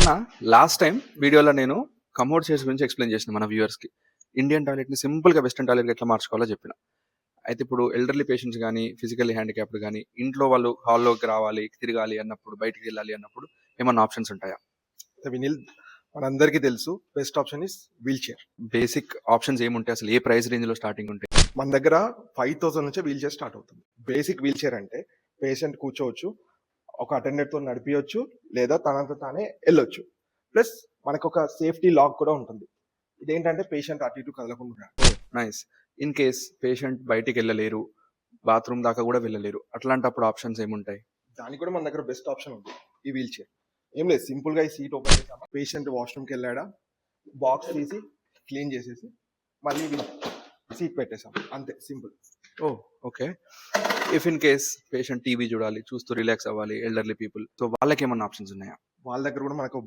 అన్న last time వీడియోలో నేను కమోడ్ చైర్స్ గురించి ఎక్స్ప్లెయిన్ చేసిన మన వ్యూవర్స్ కి. ఇండియన్ టాయిలెట్ ని సింపుల్ గా వెస్టర్న్ టాయిలెట్ ఎట్లా మార్చుకోవాలో చెప్పిన. అయితే ఇప్పుడు ఎల్డర్లీ పేషెంట్స్ కానీ ఫిజికల్లీ హ్యాండిక్యాప్డ్ కానీ ఇంట్లో వాళ్ళు హాల్లోకి రావాలి తిరగాలి అన్నప్పుడు బయటికి వెళ్ళాలి అన్నప్పుడు ఏమన్నా ఆప్షన్స్ ఉంటాయా? వినిల్ మనందరికీ తెలుసు best option is wheelchair. Basic options ఏముంటాయి అసలు? ఏ ప్రైస్ రేంజ్ లో స్టార్టింగ్ ఉంటాయి? మన దగ్గర 5,000 నుంచే వీల్ చైర్ స్టార్ట్ అవుతుంది. బేసిక్ వీల్ చైర్ అంటే పేషెంట్ కూర్చోవచ్చు, ఒక అటెండెంట్ తో నడిపించవచ్చు, లేదా తనంత తానే వెళ్ళొచ్చు. ప్లస్ మనకు ఒక సేఫ్టీ లాక్ కూడా ఉంటుంది. ఇదేంటంటే పేషెంట్ అటు ఇటు కదలకుండా ఉంటాడు. నైస్. ఇన్ కేస్ పేషెంట్ బయటికి వెళ్ళలేరు, బాత్రూమ్ దాకా కూడా వెళ్ళలేరు, అట్లాంటప్పుడు ఆప్షన్స్ ఏముంటాయి? దానికి కూడా మన దగ్గర బెస్ట్ ఆప్షన్ ఉంది ఈ వీల్ చైర్. ఏం లేదు, సింపుల్ గా ఈ సీట్ ఓపెన్ చేసామా, పేషెంట్ వాష్రూమ్కి వెళ్ళాడా బాక్స్ తీసి క్లీన్ చేసేసి మళ్ళీ సీట్ పెట్టేసాం, అంతే సింపుల్. ఓ okay. If in case patient TV చూడాలి, చూస్తూ రిలాక్స్ అవ్వాలి, ఎల్డర్లీ పీపుల్, సో వాళ్ళకి ఏమన్నా ఆప్షన్స్ ఉన్నాయా? వాళ్ళ దగ్గర కూడా మనకు